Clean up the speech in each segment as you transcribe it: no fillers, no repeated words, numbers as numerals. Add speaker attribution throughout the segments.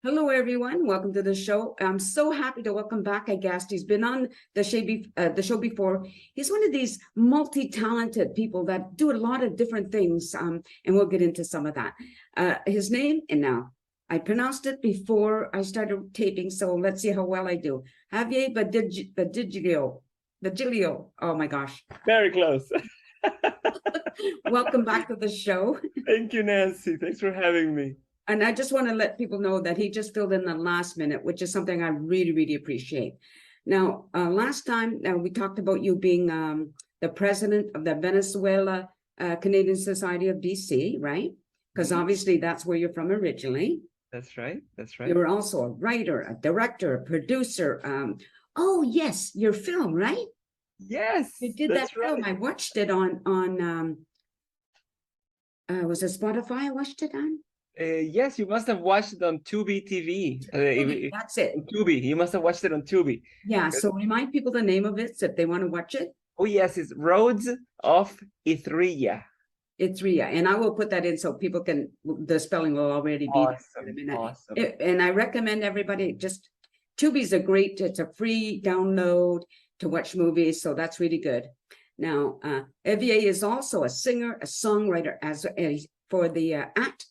Speaker 1: Hello, everyone. Welcome to the show. I'm so happy to welcome back a guest. He's been on the show before. He's one of these multi-talented people that do a lot of different things, and we'll get into some of that. His name, and now I pronounced it before I started taping, so let's see how well I do. Javier Badillo. Badillo. Oh my gosh.
Speaker 2: Very close.
Speaker 1: Welcome back to the show.
Speaker 2: Thank you, Nancy. Thanks for having me.
Speaker 1: And I just want to let people know that he just filled in the last minute, which is something I really, really appreciate. Now, last time we talked about you being the president of the Venezuela Canadian Society of BC, right? Because obviously that's where you're from originally.
Speaker 2: That's right. That's right.
Speaker 1: You were also a writer, a director, a producer. Oh, yes, your film, right?
Speaker 2: Yes.
Speaker 1: You did that film. I watched it on was it Spotify I watched it on?
Speaker 2: Yes, you must have watched it on Tubi TV.
Speaker 1: That's it.
Speaker 2: Tubi. You must have watched it on Tubi.
Speaker 1: Yeah. So remind people the name of it so if they want to watch it.
Speaker 2: Oh, yes. It's Roads of Ithriyah.
Speaker 1: Ithriyah. And I will put that in so people can, the spelling will already be
Speaker 2: awesome.
Speaker 1: there in a minute.
Speaker 2: Awesome.
Speaker 1: And I recommend everybody just, Tubi's it's a free download to watch movies. So that's really good. Now, Javier is also a singer, a songwriter for the act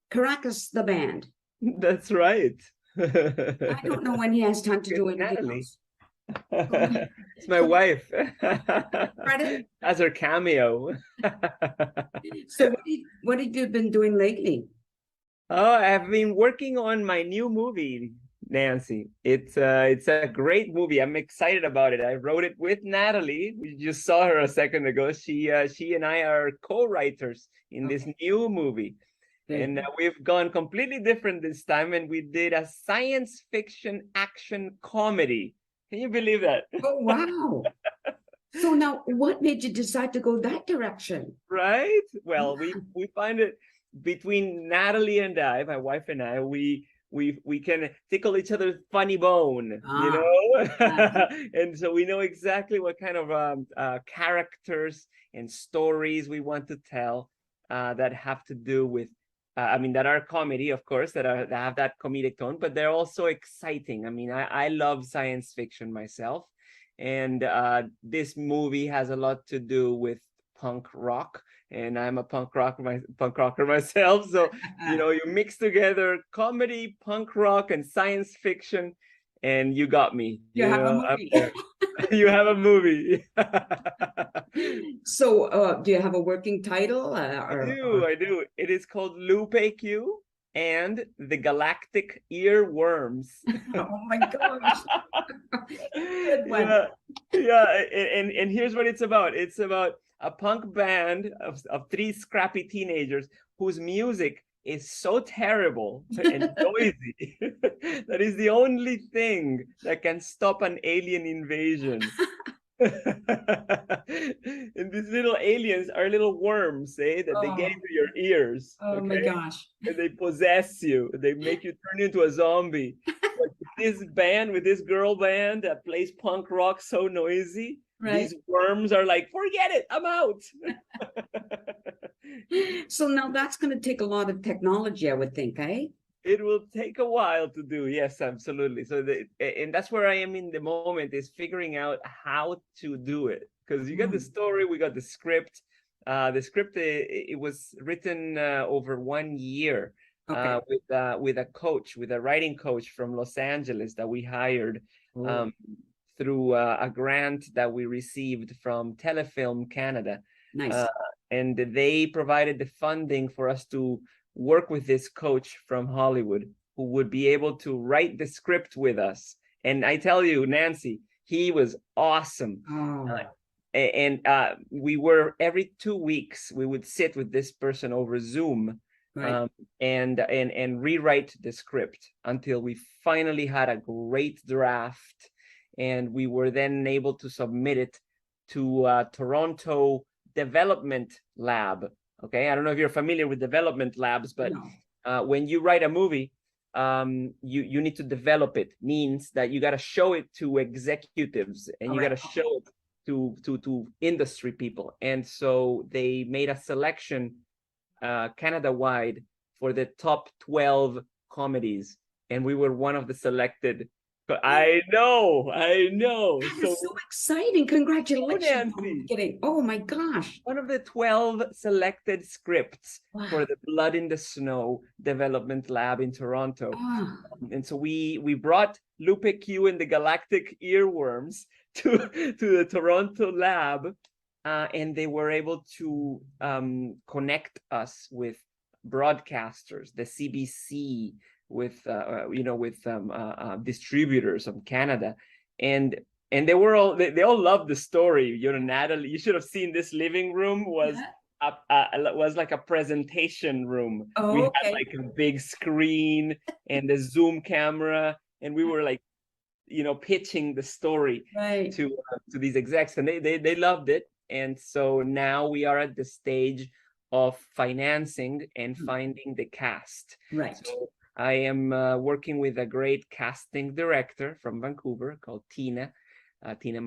Speaker 1: Caracas, the band.
Speaker 2: That's right.
Speaker 1: I don't know when he has time to do anything else.
Speaker 2: It's my wife. As her cameo.
Speaker 1: So what have you been doing lately?
Speaker 2: Oh, I've been working on my new movie, Nancy. It's a great movie. I'm excited about it. I wrote it with Natalie. We just saw her a second ago. She and I are co-writers in this new movie. And we've gone completely different this time, and we did a science fiction action comedy. Can you believe that?
Speaker 1: Oh, wow. So now what made you decide to go that direction?
Speaker 2: Right? Well, we find it between Natalie and I, my wife and I, we can tickle each other's funny bone, you know? And so we know exactly what kind of characters and stories we want to tell that have to do with that are comedy, of course, that have that comedic tone, but they're also exciting. I mean, I love science fiction myself, and this movie has a lot to do with punk rock, and I'm a punk rocker myself. So you know, you mix together comedy, punk rock, and science fiction, and you got me.
Speaker 1: You have a movie.
Speaker 2: You have a movie.
Speaker 1: So, do you have a working title?
Speaker 2: I do. It is called Lupe Q and the Galactic Earworms.
Speaker 1: Oh my gosh. Good one.
Speaker 2: And here's what it's about. It's about a punk band of three scrappy teenagers whose music is so terrible and noisy that is the only thing that can stop an alien invasion. And these little aliens are little worms, that they get into your ears.
Speaker 1: Oh my gosh.
Speaker 2: And they possess you. They make you turn into a zombie. Like with this girl band that plays punk rock so noisy, these worms are like, forget it, I'm out.
Speaker 1: So now that's going to take a lot of technology, I would think, eh?
Speaker 2: It will take a while to do. Yes, absolutely. So and that's where I am in the moment, is figuring out how to do it. Because you got the story, we got the script. The script, it was written over 1 year with a writing coach from Los Angeles that we hired through a grant that we received from Telefilm Canada.
Speaker 1: Nice.
Speaker 2: And they provided the funding for us to work with this coach from Hollywood who would be able to write the script with us. And I tell you, Nancy, he was awesome. We were, every 2 weeks, we would sit with this person over Zoom and rewrite the script until we finally had a great draft. And we were then able to submit it to Toronto Development Lab. Okay, I don't know if you're familiar with development labs, but when you write a movie, you need to develop it. Means that you got to show it to executives and you got to show it to industry people. And so they made a selection Canada-wide for the top 12 comedies. and we were one of the selected. But I know.
Speaker 1: That is so exciting. Congratulations.
Speaker 2: Nancy.
Speaker 1: Oh my gosh.
Speaker 2: One of the 12 selected scripts
Speaker 1: Wow.
Speaker 2: for the Blood in the Snow development lab in Toronto.
Speaker 1: Ah.
Speaker 2: And so we brought Lupe Q and the Galactic Earworms to the Toronto lab, and they were able to connect us with broadcasters, the CBC, with distributors of Canada, and they were all they all loved the story. Natalie, you should have seen this living room was like a presentation room.
Speaker 1: Oh,
Speaker 2: we
Speaker 1: okay.
Speaker 2: had like a big screen and a Zoom camera, and we were like, pitching the story to these execs, and they loved it. And so now we are at the stage of financing and finding the cast.
Speaker 1: Right.
Speaker 2: So I am working with a great casting director from Vancouver called Tina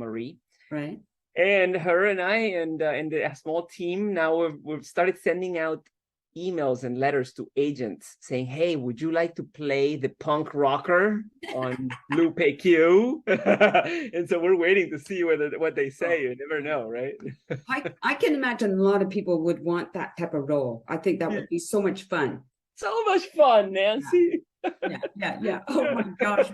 Speaker 2: Marie.
Speaker 1: Right.
Speaker 2: And her and I and a small team now we've started sending out emails and letters to agents saying, hey, would you like to play the punk rocker on Lupe Q? And so we're waiting to see what they say. You never know, right?
Speaker 1: I can imagine a lot of people would want that type of role. I think that would be so much fun.
Speaker 2: So much fun, Nancy.
Speaker 1: Yeah. Oh my gosh.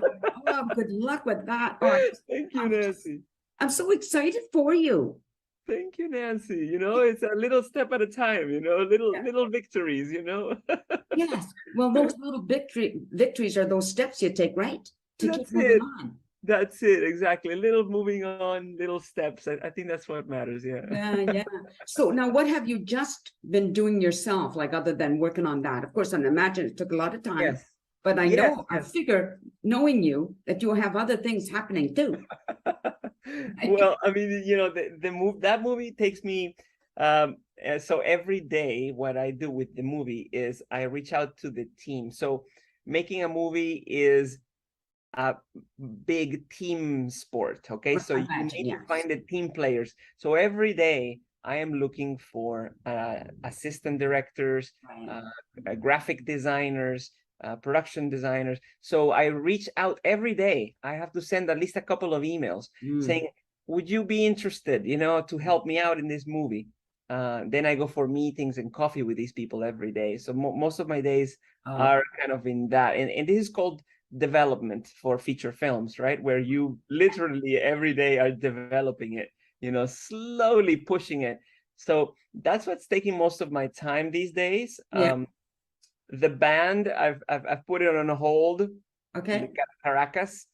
Speaker 1: Oh, good luck with that. Oh,
Speaker 2: thank you, Nancy.
Speaker 1: I'm so excited for you.
Speaker 2: Thank you, Nancy. It's a little step at a time, little victories,
Speaker 1: Yes. Well, those little victories are those steps you take, right? To keep moving on.
Speaker 2: That's it, exactly. Little moving on, little steps. I think that's what matters.
Speaker 1: Yeah. So now what have you just been doing yourself, like other than working on that? Of course, I imagine it took a lot of time.
Speaker 2: Yes.
Speaker 1: But I figure, knowing you, that you have other things happening too.
Speaker 2: Well, I mean, that movie takes me. So every day, what I do with the movie is I reach out to the team. So making a movie is a big team sport. Okay, so you need to find the team players. So every day I am looking for assistant directors, graphic designers, production designers. So I reach out every day. I have to send at least a couple of emails saying, would you be interested, to help me out in this movie? Then I go for meetings and coffee with these people every day. So most of my days are kind of in that. And this is called development for feature films, right? Where you literally every day are developing it, slowly pushing it. So that's what's taking most of my time these days. The band, I've put it on hold.
Speaker 1: Okay.
Speaker 2: Caracas.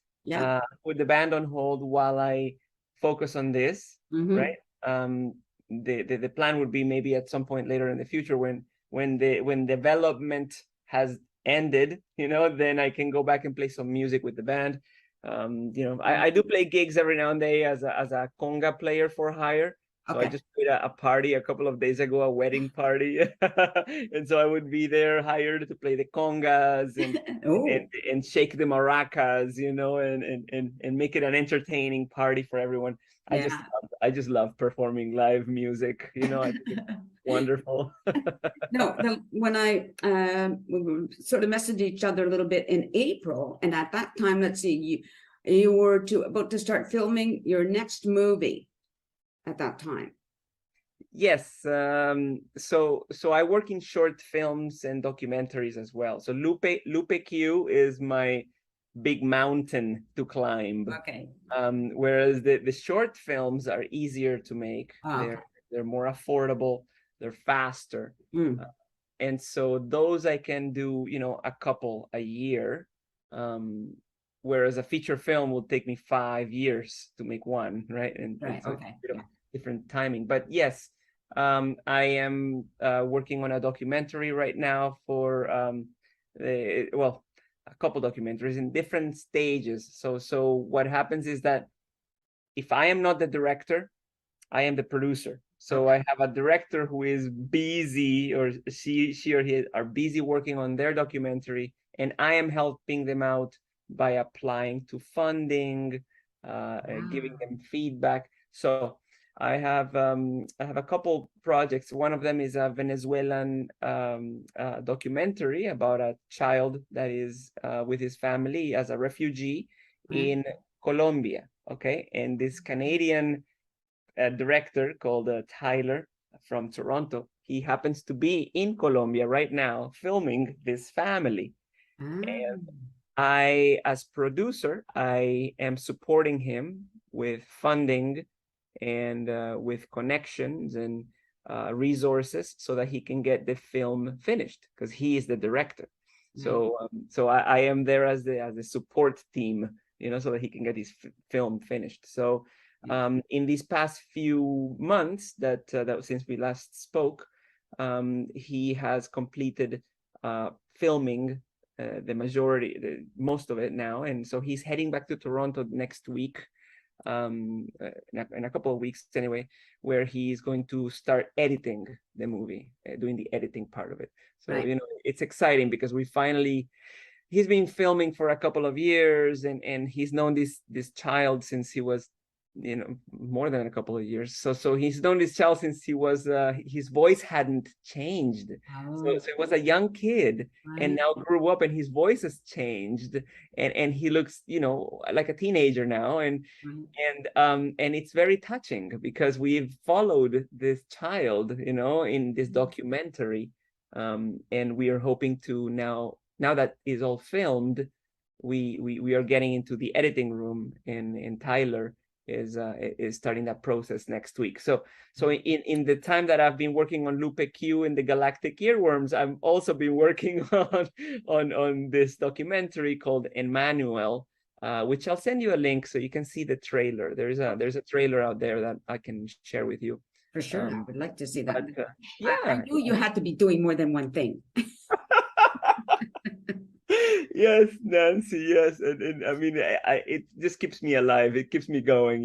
Speaker 2: Put the band on hold while I focus on this, right? The plan would be maybe at some point later in the future when development has ended, then I can go back and play some music with the band. I do play gigs every now and then as a conga player for hire. So I just played a party a couple of days ago, a wedding party. And so I would be there hired to play the congas and shake the maracas, and make it an entertaining party for everyone. I just love performing live music, I think it's wonderful.
Speaker 1: When I sort of messaged each other a little bit in April, and at that time, let's see, you were about to start filming your next movie at that time.
Speaker 2: Yes. So I work in short films and documentaries as well. So Lupe Q is my big mountain to climb.
Speaker 1: Okay.
Speaker 2: Whereas the short films are easier to make. They're more affordable. They're faster. And so those I can do, a couple a year. Whereas a feature film will take me 5 years to make one, right? And so different timing. But yes, I am working on a documentary right now for a couple documentaries in different stages. So what happens is that if I am not the director, I am the producer. So I have a director who is busy, or she or he are busy working on their documentary, and I am helping them out by applying to funding, giving them feedback. So I have a couple projects. One of them is a Venezuelan documentary about a child that is with his family as a refugee in Colombia. Okay, and this Canadian director called Tyler from Toronto, he happens to be in Colombia right now filming this family. And as producer, I am supporting him with funding and with connections and resources so that he can get the film finished, because he is the director. So I am there as the support team, so that he can get his film finished. So in these past few months that since we last spoke, he has completed filming most of it now, and so he's heading back to Toronto next week, in a couple of weeks anyway, where he's going to start editing the movie, doing the editing part of it. So it's exciting because he's been filming for a couple of years, and he's known this child since he was more than a couple of years. So he's known this child since he was his voice hadn't changed. So he was a young kid and now grew up, and his voice has changed, and he looks like a teenager now, and it's very touching because we've followed this child in this documentary, and we are hoping to now that is all filmed, we are getting into the editing room, and Tyler is starting that process next week. So in the time that I've been working on Lupe Q and the Galactic Earworms, I've also been working on this documentary called Emmanuel, which I'll send you a link so you can see the trailer. There's a trailer out there that I can share with you.
Speaker 1: For sure, I would like to see that.
Speaker 2: But,
Speaker 1: I knew you had to be doing more than one thing.
Speaker 2: Yes, Nancy, yes. And I mean, it just keeps me alive. It keeps me going,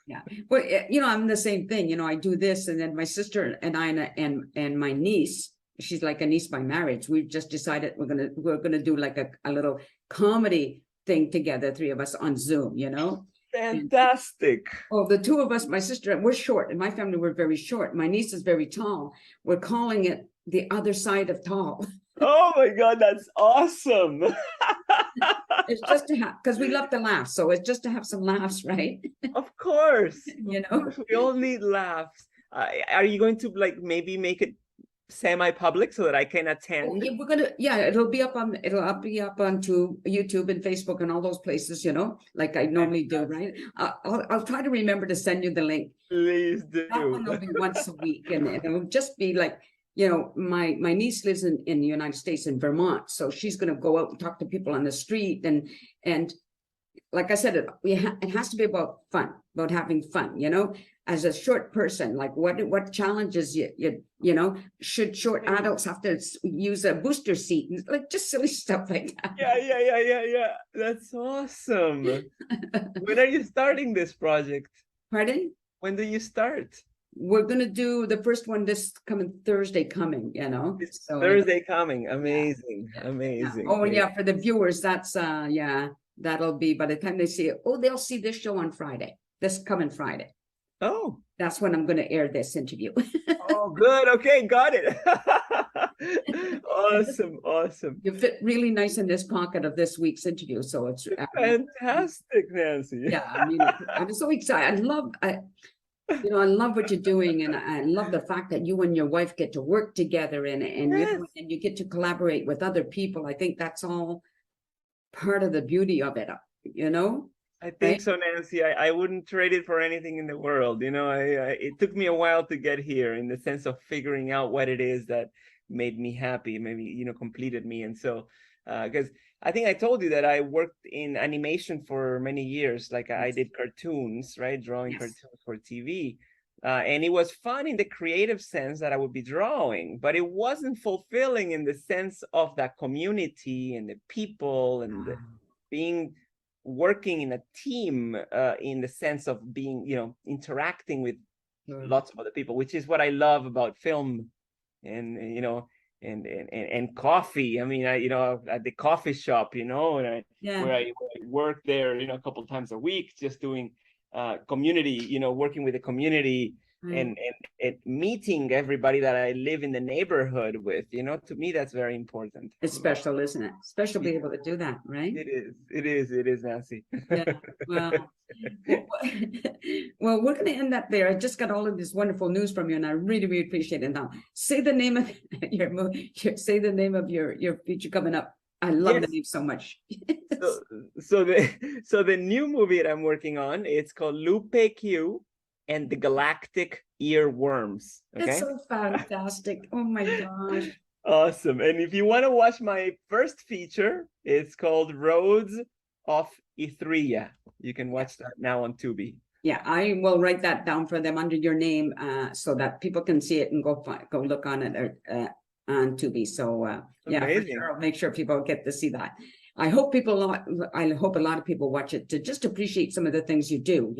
Speaker 1: Yeah. Well, I'm the same thing. I do this, and then my sister and I and my niece, she's like a niece by marriage. We've just decided we're gonna do like a little comedy thing together, three of us on Zoom,
Speaker 2: Fantastic.
Speaker 1: The two of us, my sister, we're short. In my family, we're very short. My niece is very tall. We're calling it the other side of tall.
Speaker 2: Oh my God, that's awesome.
Speaker 1: It's just to have, because we love to laugh. So it's just to have some laughs, right?
Speaker 2: Of course. Of course, we all need laughs. Are you going to maybe make it semi-public so that I can attend?
Speaker 1: It'll be up on to YouTube and Facebook and all those places, like I normally do, right? I'll try to remember to send you the link.
Speaker 2: Please do.
Speaker 1: That one will be once a week, and it'll just be like, my niece lives in the United States, in Vermont, so she's going to go out and talk to people on the street, and like I said, it has to be about fun, about having fun, as a short person, like what challenges should short adults have to use a booster seat, and like just silly stuff like that.
Speaker 2: Yeah. That's awesome. When are you starting this project?
Speaker 1: Pardon?
Speaker 2: When do you start?
Speaker 1: We're gonna do the first one this coming Thursday coming,
Speaker 2: So Thursday coming. Amazing. Amazing.
Speaker 1: Oh yeah, for the viewers, that's that'll be by the time they see it. Oh, they'll see this show on Friday, this coming Friday.
Speaker 2: Oh,
Speaker 1: that's when I'm gonna air this interview.
Speaker 2: Oh, good. Okay, got it. Awesome.
Speaker 1: You fit really nice in this pocket of this week's interview, so it's
Speaker 2: fantastic, Nancy.
Speaker 1: Yeah, I mean, I'm so excited. I love what you're doing, and I love the fact that you and your wife get to work together, and you get to collaborate with other people. I think that's all part of the beauty of it,
Speaker 2: I think so, Nancy. I wouldn't trade it for anything in the world. It took me a while to get here, in the sense of figuring out what it is that made me happy, maybe, completed me. And so, because I think I told you that I worked in animation for many years. Like I did cartoons, right? Drawing cartoons for TV. And it was fun in the creative sense that I would be drawing, but it wasn't fulfilling in the sense of that community and the people and working in a team, in the sense of being, interacting with lots of other people, which is what I love about film and coffee. I mean, at the coffee shop, where I work there, a couple of times a week, just doing community, working with the community and meeting everybody that I live in the neighborhood with. To me, that's very important.
Speaker 1: It's special, isn't it? Special to be able to do that, right?
Speaker 2: It is, Nancy.
Speaker 1: Yeah. Well, we're going to end up there. I just got all of this wonderful news from you, and I really, really appreciate it. Now, say the name of your movie. Say the name of your feature coming up. I love the name so much.
Speaker 2: So the new movie that I'm working on, it's called Lupe Q and the Galactic Earworms. Okay?
Speaker 1: It's so fantastic. Oh my gosh.
Speaker 2: Awesome. And if you want to watch my first feature, it's called Roads of Ithriyah. You can watch that now on Tubi.
Speaker 1: Yeah, I will write that down for them under your name so that people can see it and go look on it on Tubi. So yeah, for sure, I'll make sure people get to see that. I hope a lot of people watch it to just appreciate some of the things you do,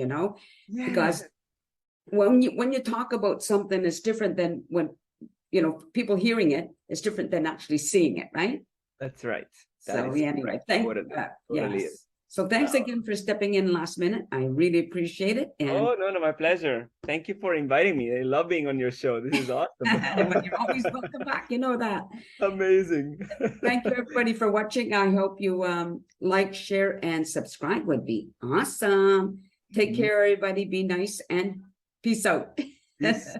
Speaker 1: because when you talk about something, it's different than when people hearing it. It's different than actually seeing it, right?
Speaker 2: That's right.
Speaker 1: Anyway, thank you. Yes. So thanks again for stepping in last minute. I really appreciate it. And
Speaker 2: no, my pleasure. Thank you for inviting me. I love being on your show. This is awesome.
Speaker 1: You're always welcome back. You know that.
Speaker 2: Amazing.
Speaker 1: Thank you, everybody, for watching. I hope you like, share, and subscribe would be awesome. Take care, everybody. Be nice and peace out.
Speaker 2: Peace.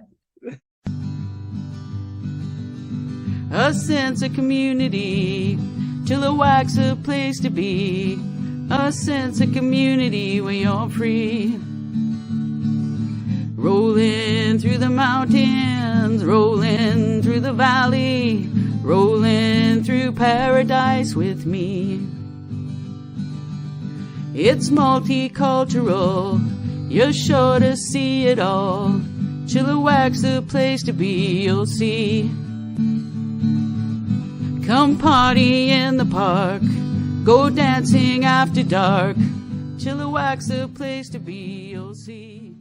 Speaker 3: A sense of community, Chilliwack's a place to be. A sense of community where you're free. Rolling through the mountains, rolling through the valley, rolling through paradise with me. It's multicultural, you're sure to see it all. Chilliwack's the place to be, you'll see. Come party in the park, go dancing after dark. Chilliwack's the place to be, you'll see.